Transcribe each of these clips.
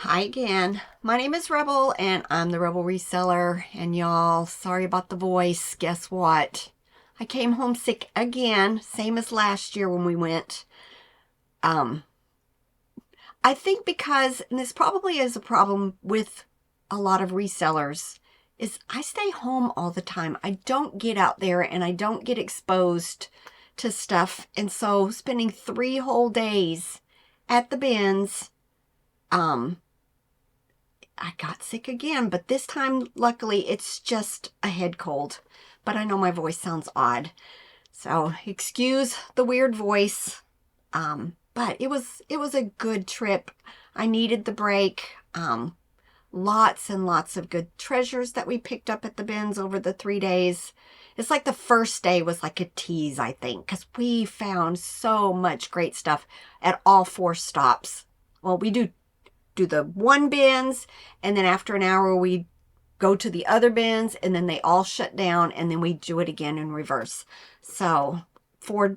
Hi again. My name is Rebel and I'm the Rebel Reseller. And y'all, sorry about the voice. Guess what? I came home sick again, same as last year when we went. I think because, and this probably is a problem with a lot of resellers, is I stay home all the time. I don't get out there and I don't get exposed to stuff. And so spending 3 whole days at the bins, I got sick again, but this time, luckily, it's just a head cold. But I know my voice sounds odd. So excuse the weird voice. But it was a good trip. I needed the break. Lots and lots of good treasures that we picked up at the bins over the 3 days. It's like the first day was like a tease, I think, because we found so much great stuff at all 4 stops. Well, we do the one bins, and then after an hour we go to the other bins, and then they all shut down, and then we do it again in reverse. So four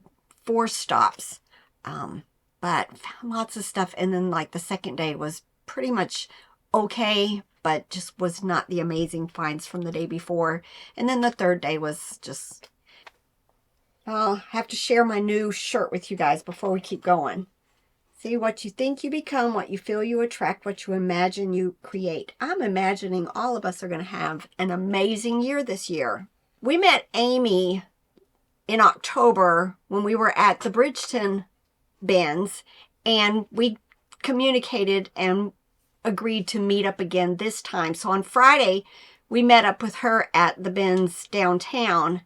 stops, but found lots of stuff. And then like the second day was pretty much okay, but just was not the amazing finds from the day before. And then the third day was just, I'll have to share my new shirt with you guys before we keep going. See, what you think you become, what you feel you attract, what you imagine you create. I'm imagining all of us are going to have an amazing year this year. We met Amy in October when we were at the Bridgeton bins, and we communicated and agreed to meet up again this time. So on Friday, we met up with her at the bins downtown.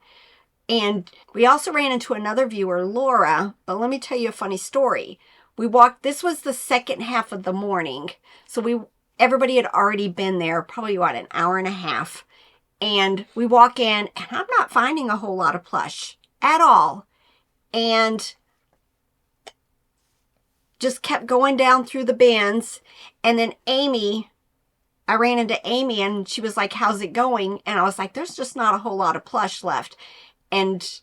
And we also ran into another viewer, Laura. But let me tell you a funny story. We walked, this was the second half of the morning. So everybody had already been there, probably what, an hour and a half. And we walk in, and I'm not finding a whole lot of plush at all. And just kept going down through the bins. And then I ran into Amy, and she was like, "How's it going?" And I was like, "There's just not a whole lot of plush left." And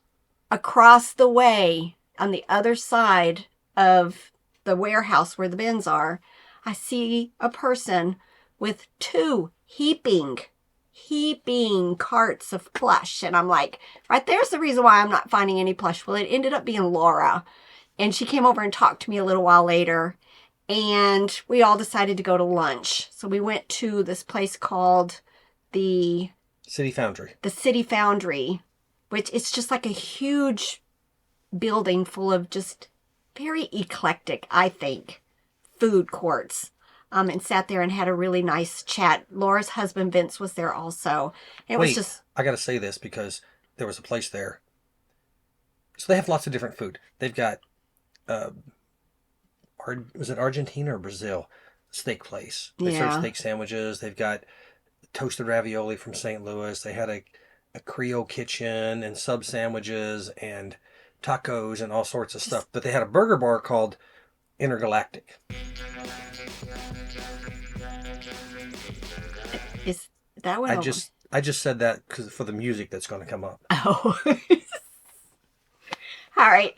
across the way, on the other side of the warehouse where the bins are, I see a person with 2 heaping carts of plush. And I'm like, right there's the reason why I'm not finding any plush. Well, it ended up being Laura. And she came over and talked to me a little while later. And we all decided to go to lunch. So we went to this place called the City Foundry. The City Foundry, which it's just like a huge building full of just very eclectic, I think, food courts. And sat there and had a really nice chat. Laura's husband, Vince, was there also. It was just... I got to say this because there was a place there. So they have lots of different food. They've got, was it Argentina or Brazil? Steak place. They serve steak sandwiches. They've got toasted ravioli from St. Louis. They had a Creole kitchen and sub sandwiches and tacos and all sorts of stuff. But they had a burger bar called Intergalactic. Is that what I just said that because for the music that's going to come up. Oh. All right.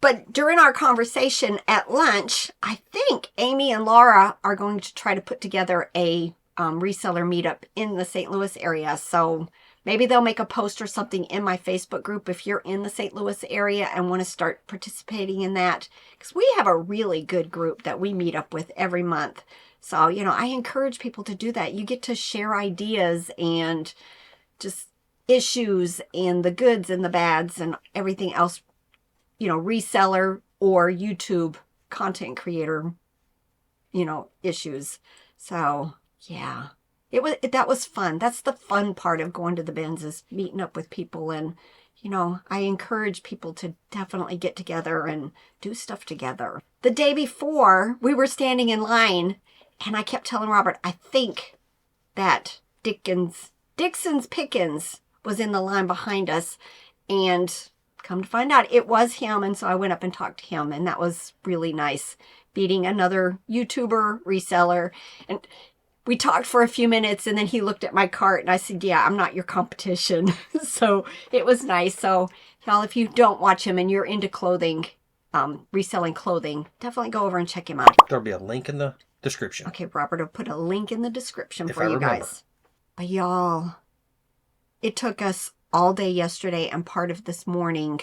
But during our conversation at lunch, I think Amy and Laura are going to try to put together a reseller meetup in the St. Louis area. So maybe they'll make a post or something in my Facebook group if you're in the St. Louis area and want to start participating in that. Because we have a really good group that we meet up with every month. So, I encourage people to do that. You get to share ideas and just issues and the goods and the bads and everything else, reseller or YouTube content creator, issues. So, yeah. That was fun. That's the fun part of going to the bins, is meeting up with people. And, I encourage people to definitely get together and do stuff together. The day before, we were standing in line, and I kept telling Robert, I think that Dixon's Pickens was in the line behind us. And come to find out, it was him. And so I went up and talked to him, and that was really nice, meeting another YouTuber reseller. And we talked for a few minutes, and then he looked at my cart, and I said, "Yeah, I'm not your competition." So it was nice. So y'all, if you don't watch him and you're into clothing, reselling clothing, definitely go over and check him out. There'll be a link in the description. Okay, Robert will put a link in the description if for I you remember. guys. But y'all, it took us all day yesterday and part of this morning.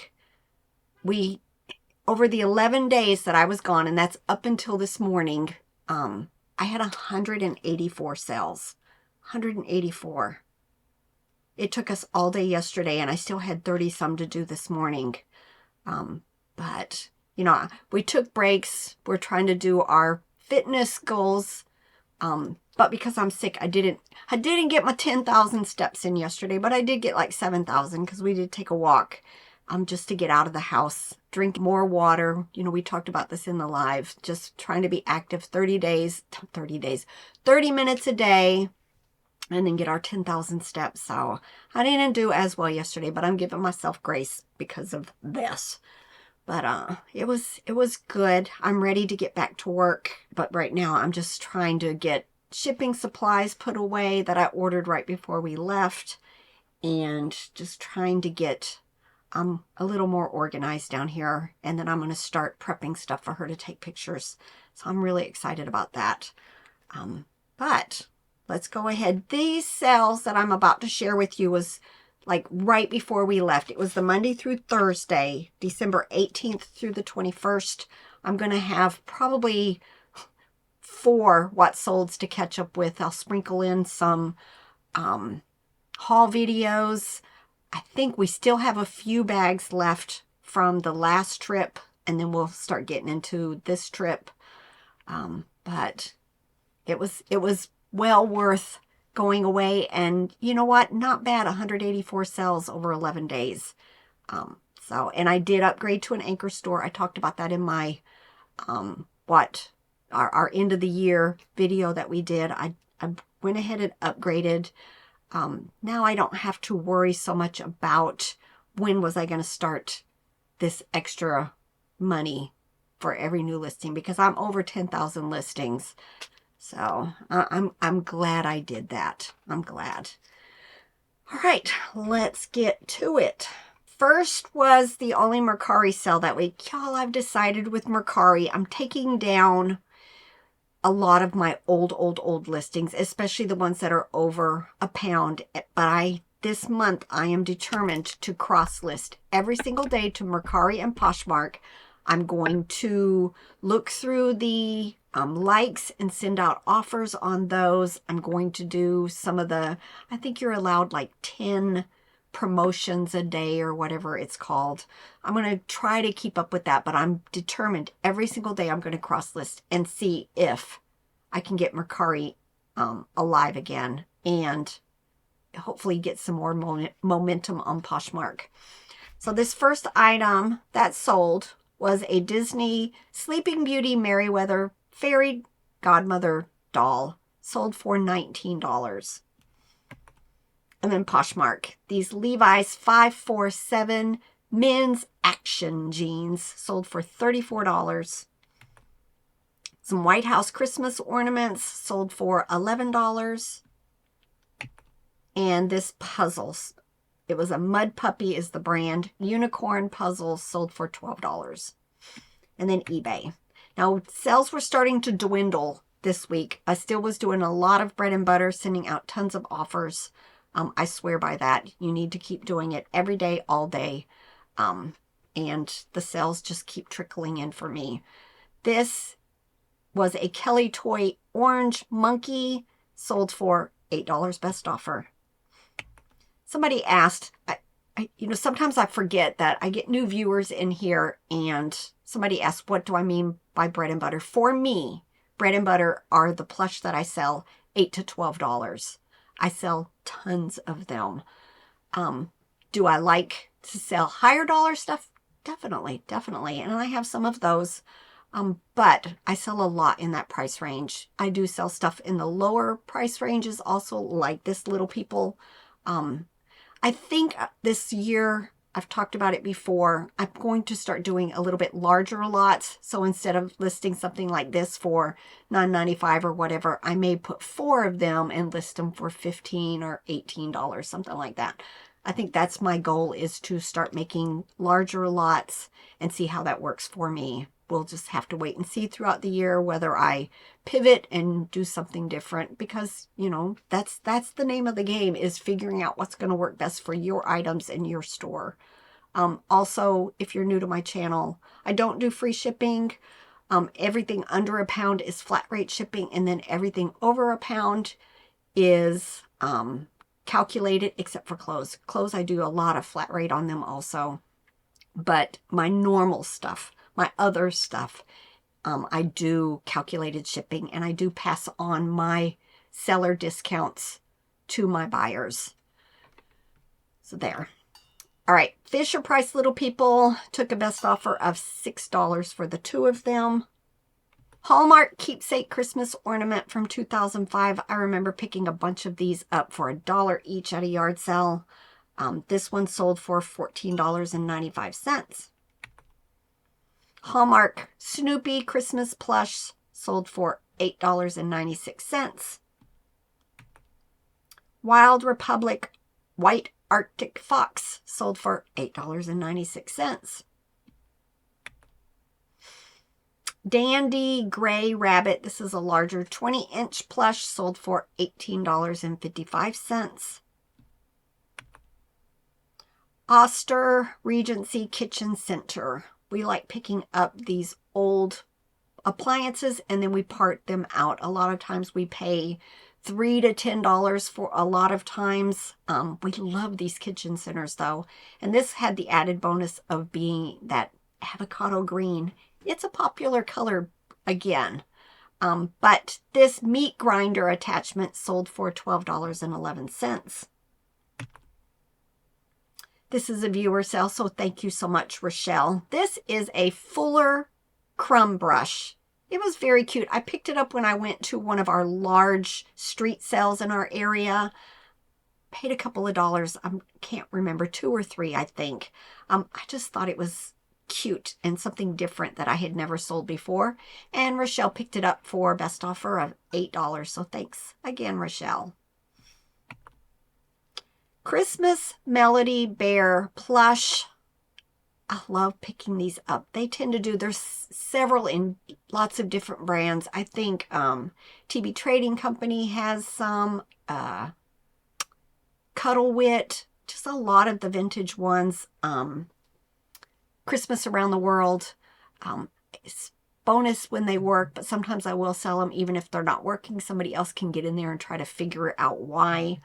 Over the 11 days that I was gone, and that's up until this morning, I had 184 sales. 184. It took us all day yesterday, and I still had 30 some to do this morning. But, you know, we took breaks. We're trying to do our fitness goals. But because I'm sick, I didn't get my 10,000 steps in yesterday, but I did get like 7,000 because we did take a walk, just to get out of the house, drink more water. You know, we talked about this in the live, just trying to be active 30 minutes a day, and then get our 10,000 steps. So I didn't do as well yesterday, but I'm giving myself grace because of this. But it was good. I'm ready to get back to work. But right now I'm just trying to get shipping supplies put away that I ordered right before we left. And just trying to get a little more organized down here. And then I'm going to start prepping stuff for her to take pictures. So I'm really excited about that. But let's go ahead. These sales that I'm about to share with you was like right before we left. It was the Monday through Thursday, December 18th through the 21st. I'm going to have probably 4 what solds to catch up with. I'll sprinkle in some haul videos. I think we still have a few bags left from the last trip, and then we'll start getting into this trip. But it was well worth going away, and you know what? Not bad. 184 sales over 11 days. And I did upgrade to an anchor store. I talked about that in my our end of the year video that we did. I went ahead and upgraded. Now I don't have to worry so much about when was I going to start this extra money for every new listing, because I'm over 10,000 listings. So I'm glad I did that. I'm glad. All right, let's get to it. First was the only Mercari sale that week. Y'all, I've decided with Mercari, I'm taking down a lot of my old listings, especially the ones that are over £1. But this month, I am determined to cross list every single day to Mercari and Poshmark. I'm going to look through the likes and send out offers on those. I'm going to do some of I think you're allowed like 10 promotions a day or whatever it's called. I'm going to try to keep up with that, but I'm determined every single day I'm going to cross list and see if I can get Mercari alive again, and hopefully get some more momentum on Poshmark. So this first item that sold was a Disney Sleeping Beauty Merryweather Fairy Godmother doll, sold for $19. And then Poshmark, these Levi's 547 men's action jeans, sold for $34. Some White House Christmas ornaments, sold for $11. And this puzzles, it was a Mud Puppy is the brand, unicorn puzzle, sold for $12. And then eBay. Now, sales were starting to dwindle this week. I still was doing a lot of bread and butter, sending out tons of offers. I swear by that. You need to keep doing it every day, all day. And the sales just keep trickling in for me. This was a Kelly Toy Orange Monkey, sold for $8 best offer. Somebody asked, sometimes I forget that I get new viewers in here, and somebody asked, what do I mean by bread and butter? For me, bread and butter are the plush that I sell, $8 to $12. I sell tons of them. Do I like to sell higher dollar stuff? Definitely. And I have some of those. But I sell a lot in that price range. I do sell stuff in the lower price ranges also, like this Little People. I think this year, I've talked about it before, I'm going to start doing a little bit larger lots. So instead of listing something like this for $9.95 or whatever, I may put 4 of them and list them for $15 or $18, something like that. I think that's my goal, is to start making larger lots and see how that works for me. We'll just have to wait and see throughout the year whether I pivot and do something different, because, you know, that's the name of the game, is figuring out what's going to work best for your items in your store. Also, if you're new to my channel, I don't do free shipping. Everything under £1 is flat rate shipping, and then everything over £1 is calculated, except for clothes. Clothes, I do a lot of flat rate on them also. But my normal stuff, my other stuff, I do calculated shipping, and I do pass on my seller discounts to my buyers. So there. All right, Fisher Price Little People took a best offer of $6 for the 2 of them. Hallmark Keepsake Christmas Ornament from 2005. I remember picking a bunch of these up for $1 each at a yard sale. This one sold for $14.95. Hallmark Snoopy Christmas Plush sold for $8.96. Wild Republic White Arctic Fox sold for $8.96. Dandy Gray Rabbit, this is a larger 20-inch plush, sold for $18.55. Oster Regency Kitchen Center. We like picking up these old appliances and then we part them out. A lot of times we pay $3 to $10 for a lot of times. We love these kitchen centers though. And this had the added bonus of being that avocado green. It's a popular color again. But this meat grinder attachment sold for $12.11. This is a viewer sale, so thank you so much, Rochelle. This is a Fuller crumb brush. It was very cute. I picked it up when I went to one of our large street sales in our area. Paid a couple of dollars. I can't remember, 2 or 3, I think. I just thought it was cute and something different that I had never sold before. And Rochelle picked it up for best offer of $8. So thanks again, Rochelle. Christmas Melody Bear Plush. I love picking these up. They tend to do, there's several in lots of different brands. I think TB Trading Company has some, Cuddle Wit, just a lot of the vintage ones. Christmas Around the World. It's bonus when they work, but sometimes I will sell them even if they're not working. Somebody else can get in there and try to figure out why.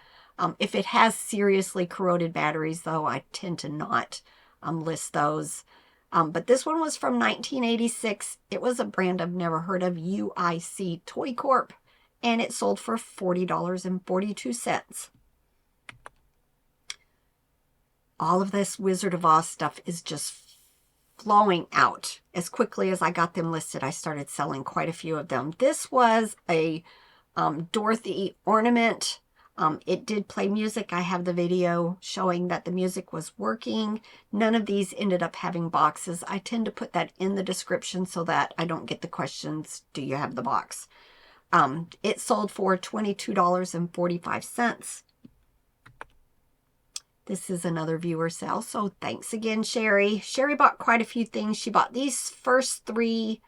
If it has seriously corroded batteries, though, I tend to not list those. But this one was from 1986. It was a brand I've never heard of, UIC Toy Corp, and it sold for $40.42. All of this Wizard of Oz stuff is just flowing out. As quickly as I got them listed, I started selling quite a few of them. This was a Dorothy ornament. It did play music. I have the video showing that the music was working. None of these ended up having boxes. I tend to put that in the description so that I don't get the questions, do you have the box? It sold for $22.45. This is another viewer sale, so thanks again, Sherry. Sherry bought quite a few things. She bought these first 3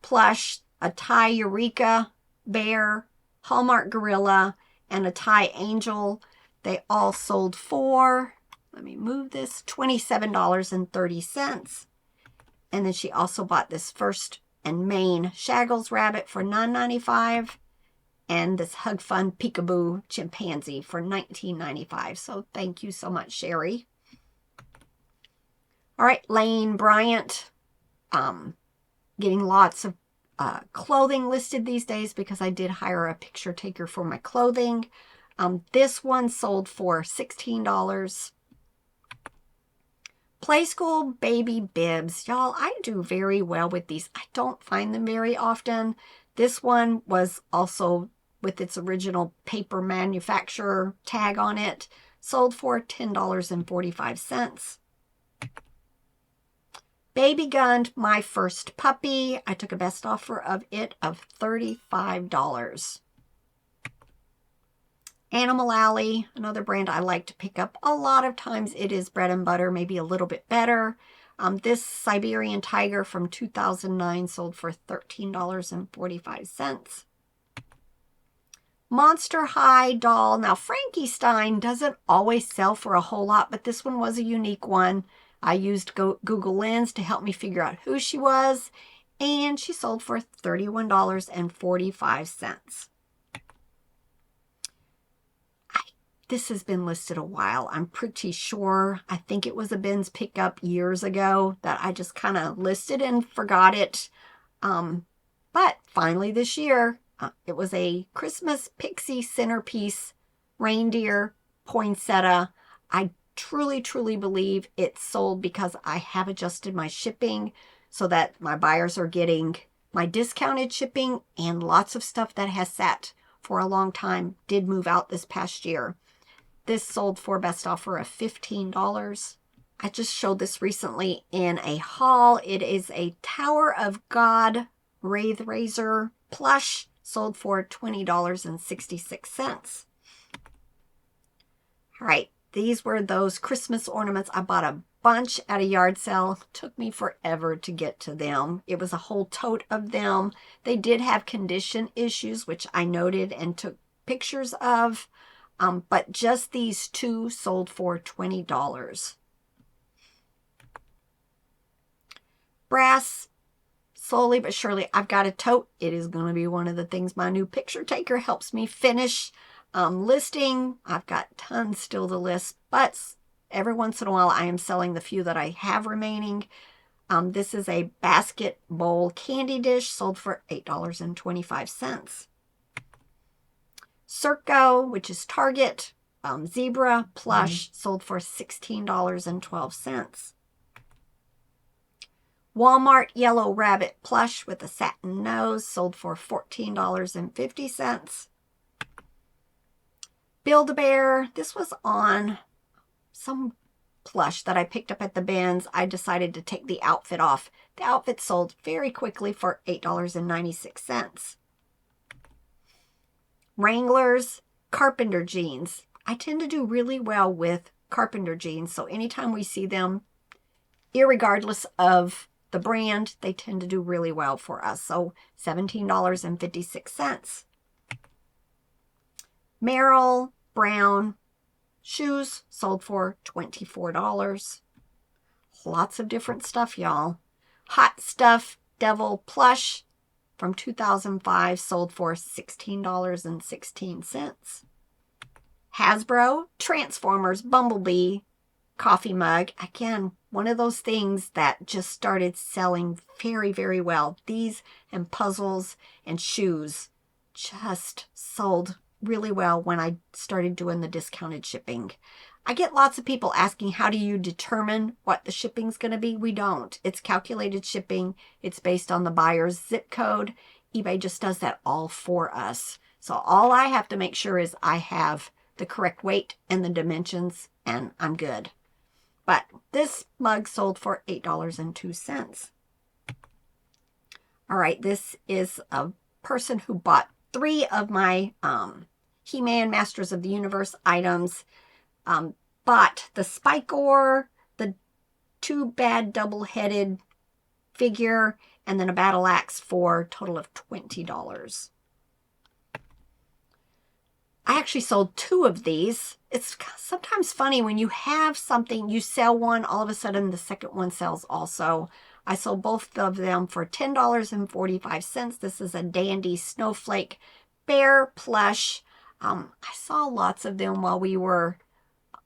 plush, a Thai Eureka Bear, Hallmark Gorilla, and a Thai Angel. They all sold for, let me move this, $27.30. And then she also bought this first and main Shaggles Rabbit for $9.95. And this Hug Fun Peekaboo Chimpanzee for $19.95. So thank you so much, Sherry. All right, Lane Bryant. Getting lots of clothing listed these days because I did hire a picture taker for my clothing. This one sold for $16. Play School Baby Bibs. Y'all, I do very well with these. I don't find them very often. This one was also with its original paper manufacturer tag on it. Sold for $10.45. Baby Gunned My First Puppy. I took a best offer of it of $35. Animal Alley, another brand I like to pick up. A lot of times it is bread and butter, maybe a little bit better. This Siberian Tiger from 2009 sold for $13.45. Monster High doll. Now, Frankie Stein doesn't always sell for a whole lot, but this one was a unique one. I used Google Lens to help me figure out who she was, and she sold for $31.45. This has been listed a while. I'm pretty sure. I think it was a Ben's pickup years ago that I just kind of listed and forgot it. But finally this year, it was a Christmas pixie centerpiece reindeer poinsettia. I truly, truly believe it sold because I have adjusted my shipping so that my buyers are getting my discounted shipping, and lots of stuff that has sat for a long time did move out this past year. This sold for best offer of $15. I just showed this recently in a haul. It is a Tower of God Wraith Razor plush, sold for $20.66. All right, these were those Christmas ornaments. I bought a bunch at a yard sale. Took me forever to get to them. It was a whole tote of them. They did have condition issues, which I noted and took pictures of. But just these two sold for $20. Brass, slowly but surely, I've got a tote. It is going to be one of the things my new picture taker helps me finish listing. I've got tons still to list, but every once in a while I am selling the few that I have remaining. This is a basket bowl candy dish, sold for $8.25. Circo, which is Target, zebra plush, sold for $16.12. Walmart yellow rabbit plush with a satin nose, sold for $14.50. Build-A-Bear, this was on some plush that I picked up at the bins. I decided to take the outfit off. The outfit sold very quickly for $8.96. Wranglers carpenter jeans. I tend to do really well with carpenter jeans, so anytime we see them, irregardless of the brand, they tend to do really well for us. So $17.56. Merrill brown shoes, sold for $24. Lots of different stuff, y'all. Hot Stuff Devil plush from 2005, sold for $16.16. Hasbro Transformers Bumblebee coffee mug. Again, one of those things that just started selling very, very well. These and puzzles and shoes just sold really well when I started doing the discounted shipping. I get lots of people asking, how do you determine what the shipping's going to be? We don't. It's calculated shipping. It's based on the buyer's zip code. eBay just does that all for us. So all I have to make sure is I have the correct weight and the dimensions, and I'm good. But this mug sold for $8.02. All right, this is a person who bought 3 of my He-Man Masters of the Universe items. Bought the Spike Ore, the 2 bad double-headed figure, and then a battle axe for a total of $20. I actually sold 2 of these. It's sometimes funny when you have something, you sell one, all of a sudden the second one sells also. I sold both of them for $10.45. This is a Dandy Snowflake Bear plush. I saw lots of them while we were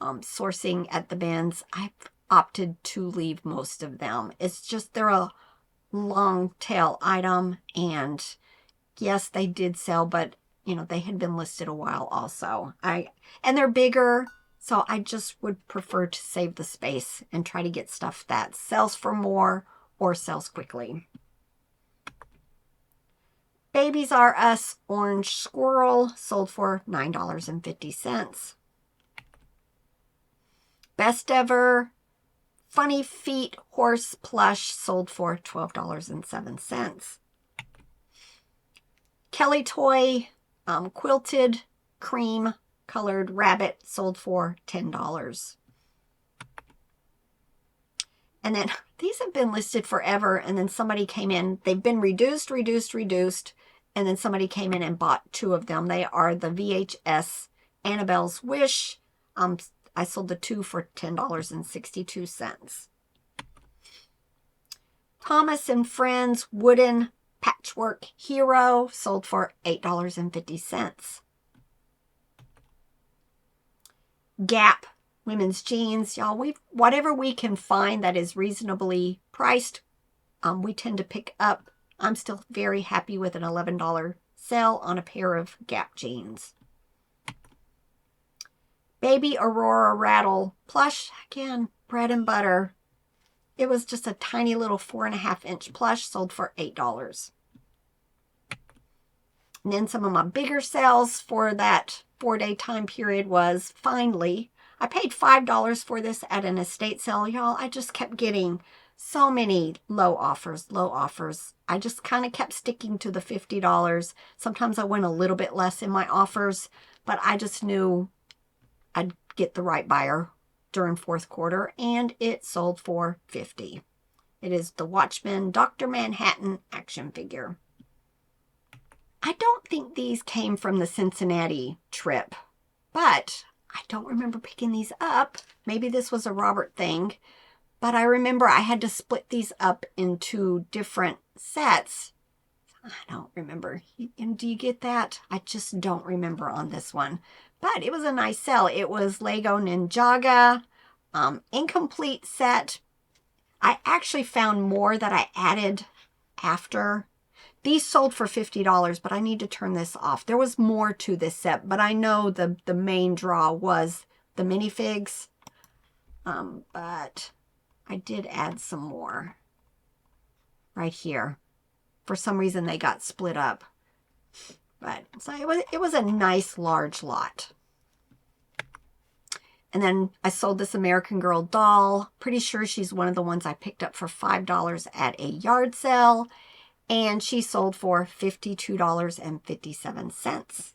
sourcing at the bins. I've opted to leave most of them. It's just they're a long tail item, and yes, they did sell, but you know, they had been listed a while also. And they're bigger, so I just would prefer to save the space and try to get stuff that sells for more or sells quickly. Babies R Us Orange Squirrel, sold for $9.50. Best Ever Funny Feet Horse Plush, sold for $12.07. Kelly Toy Quilted Cream colored rabbit sold for $10. And then these have been listed forever, and then somebody came in. They've been reduced, and then somebody came in and bought 2 of them. They are the VHS Annabelle's Wish. I sold the 2 for $10.62. Thomas and Friends Wooden Patchwork Hero sold for $8.50. Gap women's jeans, y'all, whatever we can find that is reasonably priced, we tend to pick up. I'm still very happy with an $11 sale on a pair of Gap jeans. Baby Aurora Rattle plush, again, bread and butter. It was just a tiny little 4.5-inch plush, sold for $8. And then some of my bigger sales for that 4-day time period was Finally. I paid $5 for this at an estate sale, y'all. I just kept getting so many low offers. I just kind of kept sticking to the $50. Sometimes I went a little bit less in my offers, but I just knew I'd get the right buyer during 4th quarter, and it sold for $50. It is the Watchman Dr. Manhattan action figure. I don't think these came from the Cincinnati trip, but I don't remember picking these up. Maybe this was a Robert thing, but I remember I had to split these up into different sets. I don't remember. And do you get that? I just don't remember on this one. But it was a nice sale. It was Lego Ninjaga, incomplete set. I actually found more that I added after. These sold for $50, but I need to turn this off. There was more to this set, but I know the main draw was the minifigs. But I did add some more right here. For some reason, they got split up. But so it was a nice large lot. And then I sold this American Girl doll. Pretty sure she's one of the ones I picked up for $5 at a yard sale. And she sold for $52.57.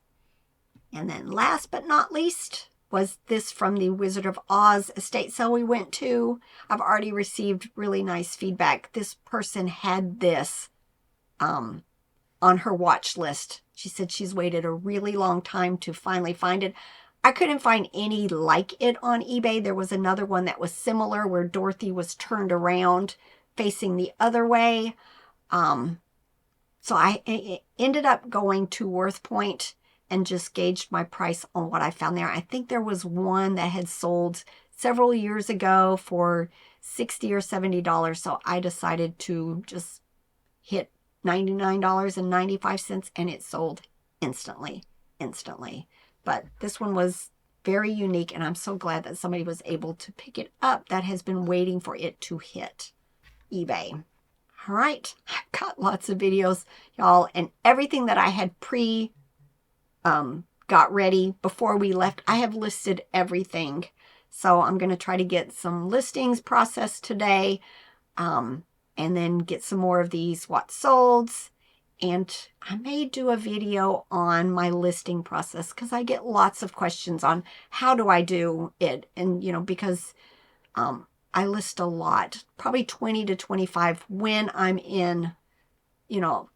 And then last but not least was this from the Wizard of Oz estate sale we went to. I've already received really nice feedback. This person had this on her watch list. She said she's waited a really long time to finally find it. I couldn't find any like it on eBay. There was another one that was similar where Dorothy was turned around facing the other way. So I ended up going to WorthPoint and just gauged my price on what I found there. I think there was one that had sold several years ago for $60 or $70. So I decided to just hit $99.95 and it sold instantly. But this one was very unique and I'm so glad that somebody was able to pick it up that has been waiting for it to hit eBay. All right, I've got lots of videos, y'all, and everything that I had got ready before we left, I have listed everything. So I'm going to try to get some listings processed today, and then get some more of these what solds. And I may do a video on my listing process because I get lots of questions on how do I do it. And, you know, because I list a lot, probably 20 to 25 when I'm in, you know,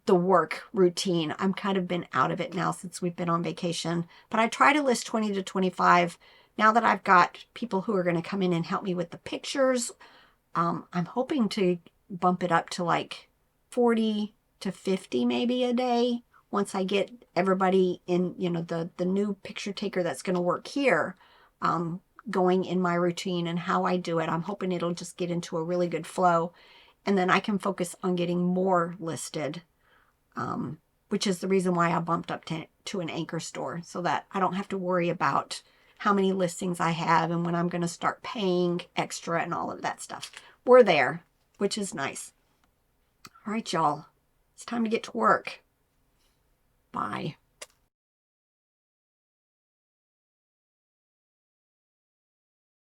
the work routine. I'm kind of been out of it now since we've been on vacation, but I try to list 20 to 25 now that I've got people who are going to come in and help me with the pictures. I'm hoping to bump it up to like 40 to 50 maybe a day once I get everybody in, you know, the new picture taker that's going to work here, going in my routine and how I do it. I'm hoping it'll just get into a really good flow and then I can focus on getting more listed, which is the reason why I bumped up to an anchor store so that I don't have to worry about how many listings I have and when I'm going to start paying extra and all of that stuff. We're there, which is nice. All right, y'all. It's time to get to work. Bye.